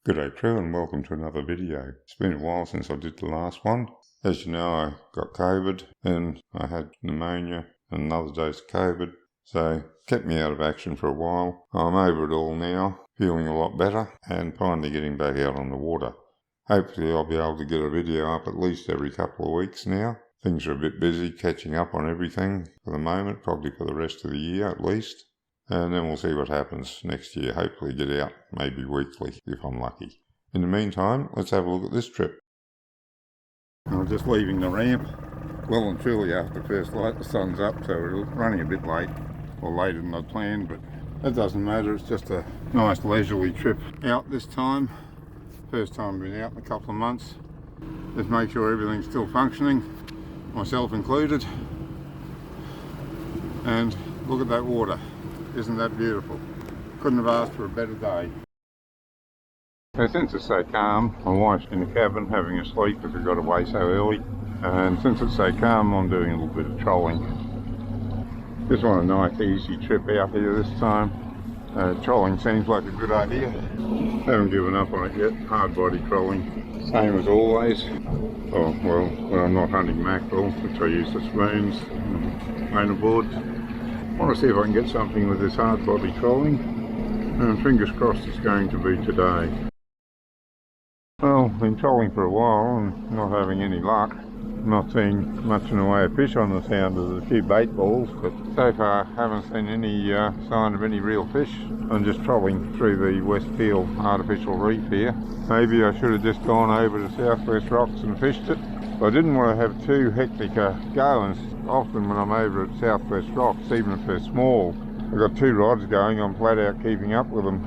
G'day crew and welcome to another video. It's been a while since I did the last one. As you know, I got COVID and I had pneumonia and another dose of COVID, so kept me out of action for a while. I'm over it all now, feeling a lot better and finally getting back out on the water. Hopefully I'll be able to get a video up at least every couple of weeks now. Things are a bit busy catching up on everything for the moment, probably for the rest of the year at least. And then we'll see what happens next year. Hopefully get out maybe weekly if I'm lucky. In the meantime, let's have a look at this trip. I'm just leaving the ramp. Well and truly after first light, the sun's up, so we're running a bit late, or later than I'd planned, but that doesn't matter. It's just a nice leisurely trip out this time. First time I've been out in a couple of months. Just make sure everything's still functioning, myself included. And look at that water. Isn't that beautiful? Couldn't have asked for a better day. So since it's so calm, my wife's in the cabin having a sleep because we got away so early. And since it's so calm, I'm doing a little bit of trolling. Just want a nice easy trip out here this time. Trolling seems like a good idea. Haven't given up on it yet. Hardbody trolling. Same as always. Oh, well, when I'm not hunting mackerel, which I use the spoons and planer boards. I want to see if I can get something with this hardbody trolling, and fingers crossed it's going to be today. Well, been trolling for a while and not having any luck. Not seeing much in the way of fish on the sound. There's a few bait balls, but so far haven't seen any sign of any real fish. I'm just trolling through the Westfield artificial reef here. Maybe I should have just gone over to Southwest Rocks and fished it. I didn't want to have too hectic a go, and often when I'm over at Southwest Rocks, even if they're small, I've got two rods going, I'm flat out keeping up with them.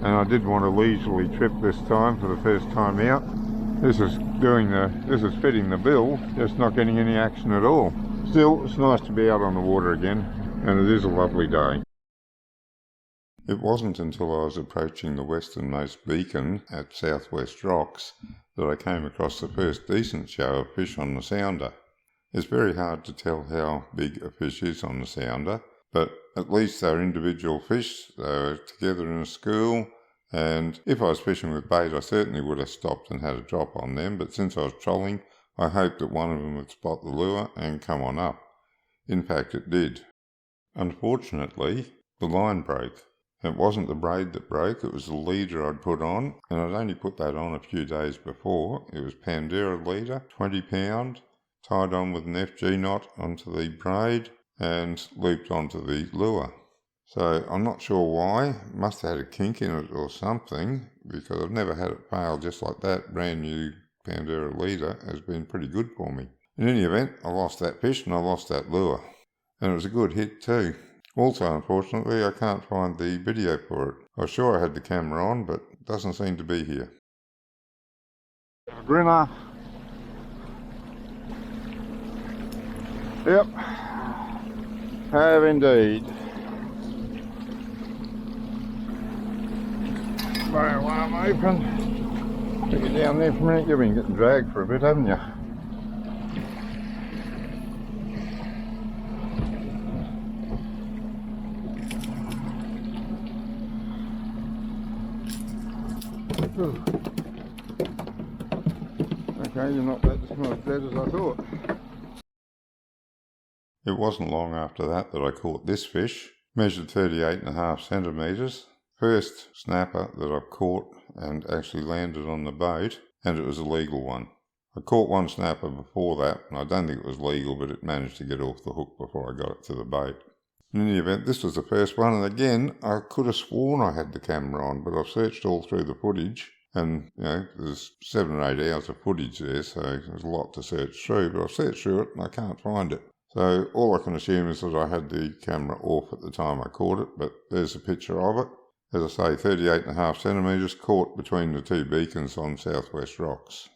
And I did want a leisurely trip this time for the first time out. This is fitting the bill, just not getting any action at all. Still, it's nice to be out on the water again, and it is a lovely day. It wasn't until I was approaching the westernmost beacon at Southwest Rocks that I came across the first decent show of fish on the sounder. It's very hard to tell how big a fish is on the sounder, but at least they're individual fish. They're together in a school, and if I was fishing with bait I certainly would have stopped and had a drop on them, but since I was trolling I hoped that one of them would spot the lure and come on up. In fact it did. Unfortunately, the line broke. It wasn't the braid that broke, it was the leader I'd put on, and I'd only put that on a few days before. It was Pandera leader, 20 pound, tied on with an FG knot onto the braid and looped onto the lure. So I'm not sure why, must have had a kink in it or something, because I've never had it fail just like that. Brand new Pandera leader has been pretty good for me. In any event, I lost that fish and I lost that lure. And it was a good hit too. Also, unfortunately, I can't find the video for it. I was sure I had the camera on, but it doesn't seem to be here. A grinner. Yep, have indeed. Right, while I'm open, take it down there for a minute. You've been getting dragged for a bit, haven't you? Okay, you're not as dead as I thought. It wasn't long after that I caught this fish. Measured 38.5 centimetres. First snapper that I've caught and actually landed on the boat, and it was a legal one. I caught one snapper before that, and I don't think it was legal, but it managed to get off the hook before I got it to the boat. In any event, this was the first one, and again, I could have sworn I had the camera on, but I've searched all through the footage, and there's 7 or 8 hours of footage there, so there's a lot to search through, but I've searched through it and I can't find it. So all I can assume is that I had the camera off at the time I caught it, but there's a picture of it. As I say, 38.5 centimetres, caught between the two beacons on Southwest Rocks.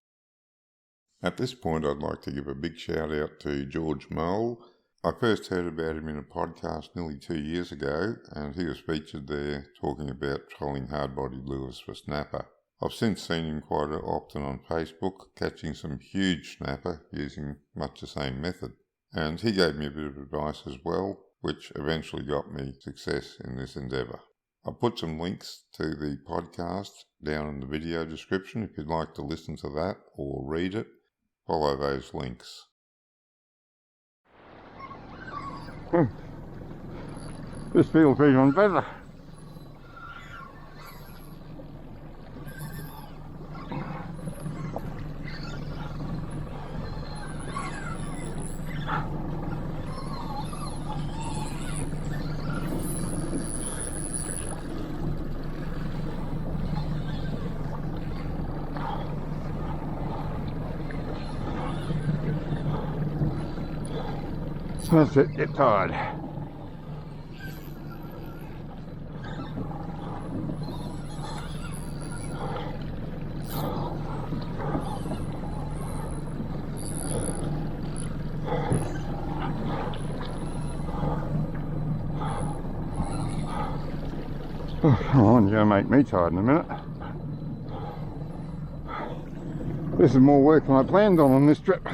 At this point I'd like to give a big shout out to George Mole. I first heard about him in a podcast nearly 2 years ago, and he was featured there talking about trolling hard-body lures for snapper. I've since seen him quite often on Facebook, catching some huge snapper using much the same method. And he gave me a bit of advice as well, which eventually got me success in this endeavour. I'll put some links to the podcast down in the video description if you'd like to listen to that or read it. Follow those links. This feels even better. That's it, get tired. Oh, come on, you're going to make me tired in a minute. This is more work than I planned on this trip.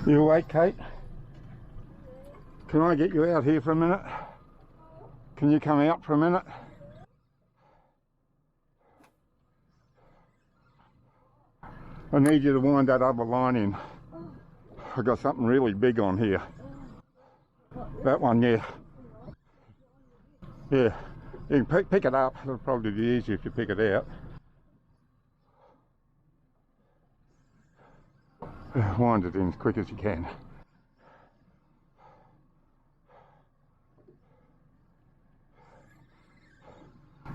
You awake, Kate? Can I get you out here for a minute? Can you come out for a minute? I need you to wind that other line in. I've got something really big on here. That one, yeah. Yeah, you can pick it up. It'll probably be easier if you pick it out. Wind it in as quick as you can.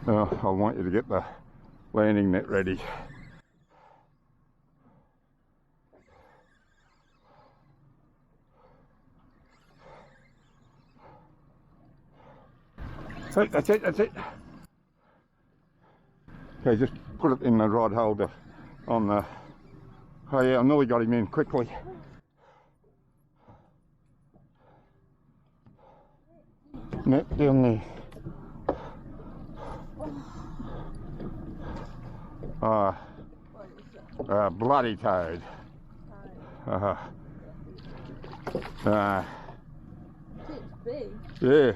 Now, I want you to get the landing net ready. That's it, that's it. Okay, just put it in the rod holder on the... Oh yeah, I nearly got him in quickly. Net down there. Bloody toad. It's big. Yeah,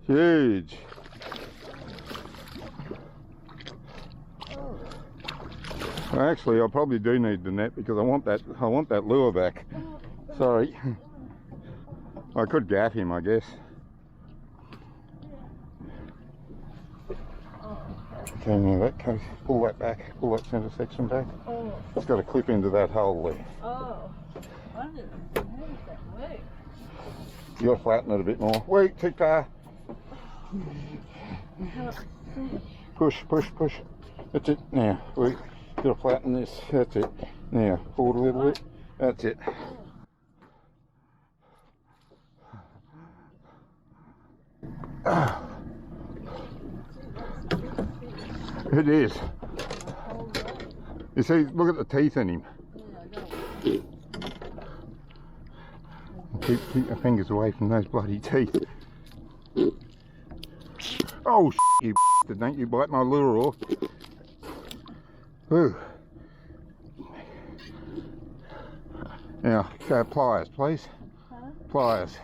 huge. Well, actually, I probably do need the net because I want that lure back. Sorry. I could gaff him, I guess. Okay, now that case, pull that back, pull that centre section back. Oh. It's got a clip into that hole there. Oh. How does that work? You got to flatten it a bit more. Wait, too far. Push, push, push. That's it. Now, wait. Got to flatten this. That's it. Now, forward a little bit. That's it. It is. You see, look at the teeth in him. Keep your fingers away from those bloody teeth. Oh, you bastard, don't you bite my lure off. Ooh. Now, go pliers, please. Huh? Pliers.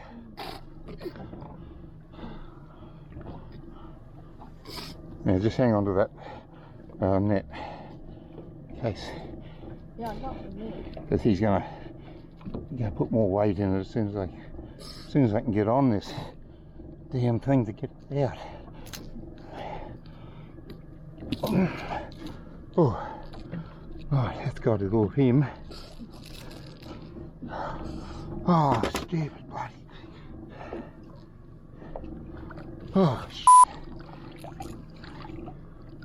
Now, just hang on to that net. Case. Yeah, I got the net. Because he's gonna put more weight in it as soon as I can get on this damn thing to get it out. Oh, right, that's got it off him. Oh, stupid bloody. Oh, shit.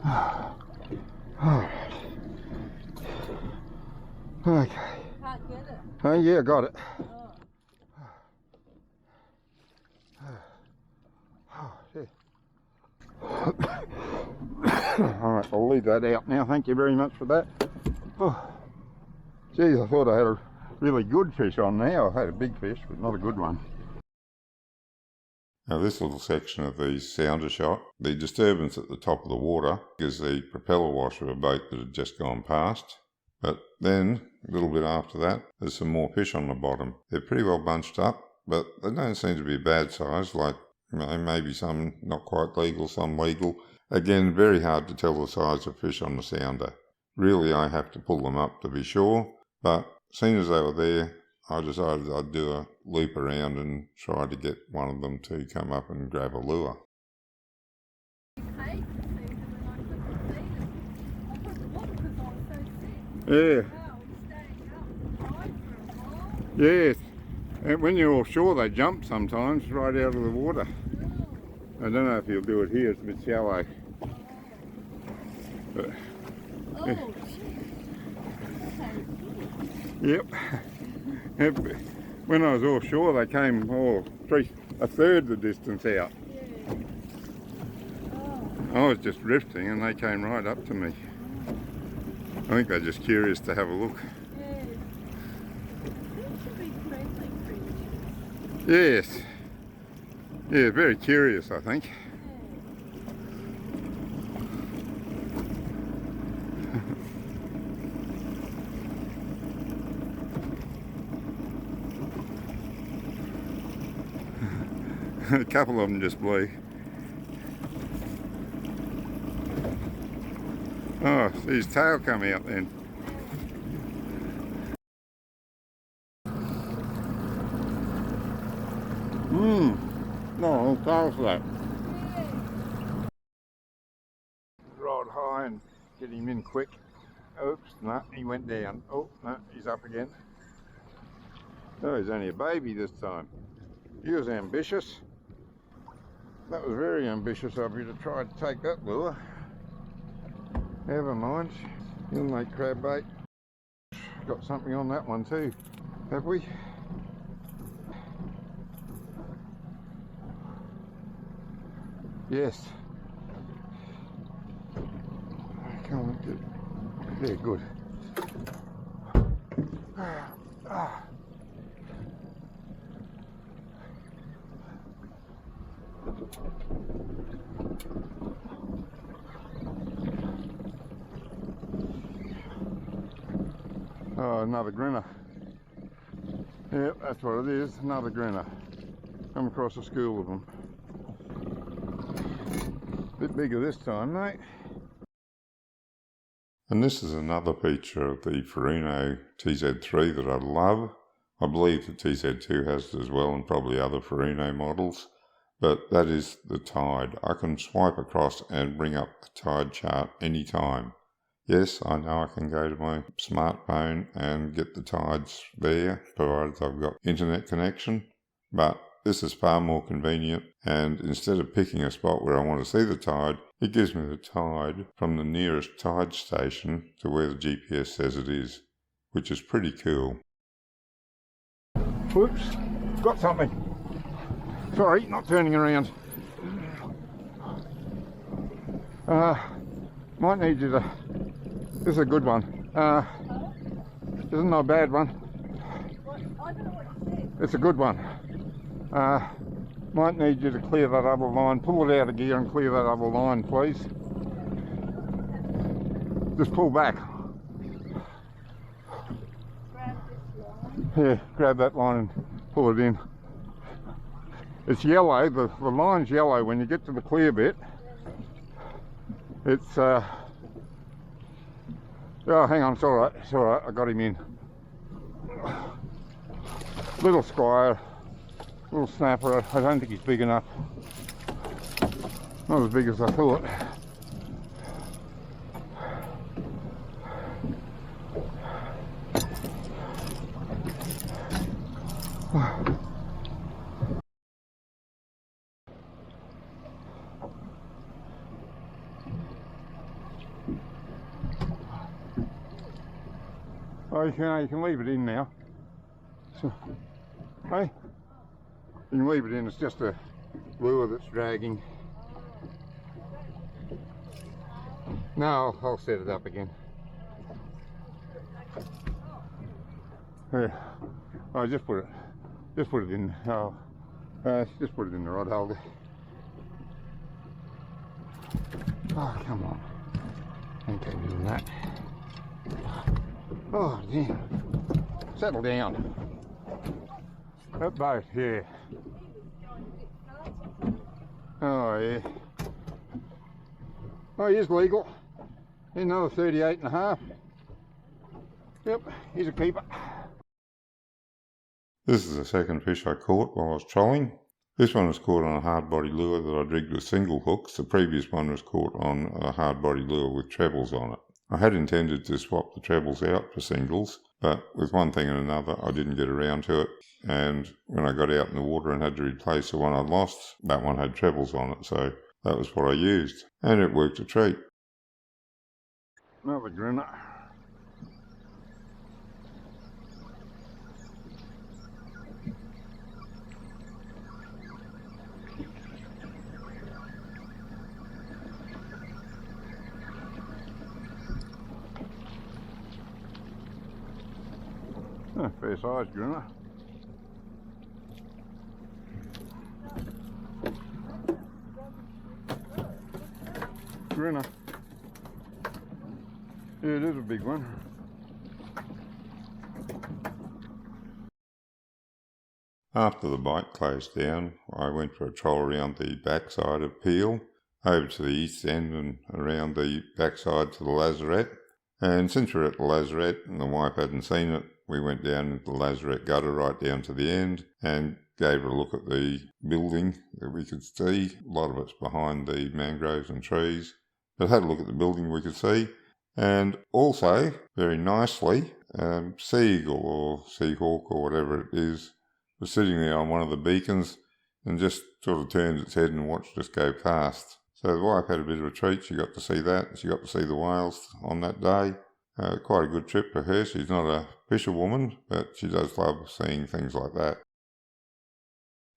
Oh, alright. Okay. Can't get it. Oh, yeah, I got it. Oh. Oh, shit. Alright, I'll leave that out now. Thank you very much for that. Oh, geez, I thought I had a really good fish on there. I had a big fish, but not a good one. Now this little section of the sounder shot, the disturbance at the top of the water is the propeller wash of a boat that had just gone past. But then, a little bit after that, there's some more fish on the bottom. They're pretty well bunched up, but they don't seem to be bad size, like maybe some not quite legal, some legal. Again, very hard to tell the size of fish on the sounder. Really, I have to pull them up to be sure, but seeing as they were there, I decided I'd do a loop around and try to get one of them to come up and grab a lure. Yeah. Yes. And when you're offshore, they jump sometimes right out of the water. I don't know if you'll do it here, it's a bit shallow. But, yep. When I was offshore, they came a third the distance out. I was just drifting and they came right up to me. I think they're just curious to have a look. Yes. Yeah, very curious, I think. A couple of them just blew. Oh, see his tail come out then. No, tail for that. Rod high and get him in quick. Oops, no, he went down. Oh, no, he's up again. Oh, he's only a baby this time. He was ambitious. That was very ambitious of you to try to take that lure. Never mind. You'll make crab bait. Got something on that one too, have we? Yes. Come on, good. There, good. Oh, another grinner. Yep, that's what it is, another grinner. Come across a school of them. Bit bigger this time, mate. And this is another feature of the Furuno TZ3 that I love. I believe the TZ2 has it as well, and probably other Furuno models. But that is the tide. I can swipe across and bring up the tide chart anytime. Yes, I know I can go to my smartphone and get the tides there, provided I've got internet connection. But this is far more convenient, and instead of picking a spot where I want to see the tide, it gives me the tide from the nearest tide station to where the GPS says it is, which is pretty cool. Whoops, got something. Sorry, not turning around. Might need you to... This is a good one. Isn't a bad one. I don't know what you said. It's a good one. Might need you to clear that other line. Pull it out of gear and clear that other line, please. Just pull back. Grab this line. Yeah, grab that line and pull it in. It's yellow, the line's yellow. When you get to the clear bit, it's oh, hang on, it's alright, I got him in. Little squire, little snapper. I don't think he's big enough. Not as big as I thought. Oh, you can leave it in now. So, hey, you can leave it in. It's just a lure that's dragging. No, I'll set it up again. Yeah, I just put it in. Just put it in the rod holder. Oh, come on! Ain't gonna do that. Oh, damn! Settle down. That boat, yeah. Oh, yeah. Oh, he is legal. Another 38.5. Yep, he's a keeper. This is the second fish I caught while I was trolling. This one was caught on a hard-body lure that I rigged with single hooks. The previous one was caught on a hard-body lure with trebles on it. I had intended to swap the trebles out for singles, but with one thing and another I didn't get around to it, and when I got out in the water and had to replace the one I'd lost, that one had trebles on it, so that was what I used, and it worked a treat. Another grinner. Oh, fair size grinner. Grinner. Yeah, it is a big one. After the bite closed down, I went for a troll around the backside of Peel, over to the east end and around the backside to the Lazarette. And since we're at the Lazarette and the wife hadn't seen it, we went down into the Lazarette gutter right down to the end and gave her a look at the building that we could see. A lot of it's behind the mangroves and trees, but had a look at the building we could see. And also, very nicely, seagull or seahawk or whatever it is, was sitting there on one of the beacons and just sort of turned its head and watched us go past. So the wife had a bit of a treat. She got to see that. She got to see the whales on that day. Quite a good trip for her. She's not a fisherwoman, but she does love seeing things like that.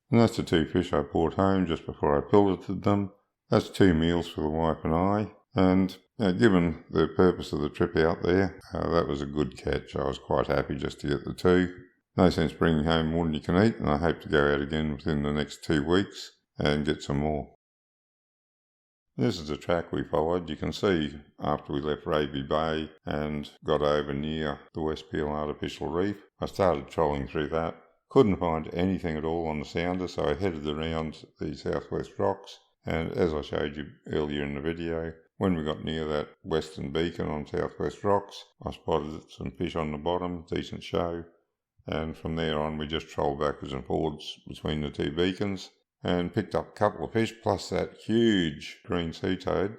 And that's the two fish I brought home just before I piloted them. That's 2 meals for the wife and I. And given the purpose of the trip out there, that was a good catch. I was quite happy just to get the 2. No sense bringing home more than you can eat, and I hope to go out again within the next 2 weeks and get some more. This is the track we followed. You can see after we left Raby Bay and got over near the West Peel Artificial Reef, I started trolling through that. Couldn't find anything at all on the sounder, so I headed around the southwest rocks, and as I showed you earlier in the video, when we got near that western beacon on southwest rocks, I spotted some fish on the bottom, decent show, and from there on we just trolled backwards and forwards between the 2 beacons and picked up a couple of fish plus that huge green sea toad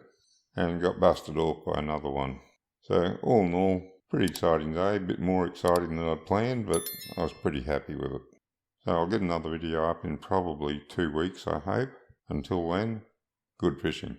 and got busted off by another one. So all in all, pretty exciting day, a bit more exciting than I'd planned, but I was pretty happy with it. So I'll get another video up in probably 2 weeks, I hope. Until then, good fishing.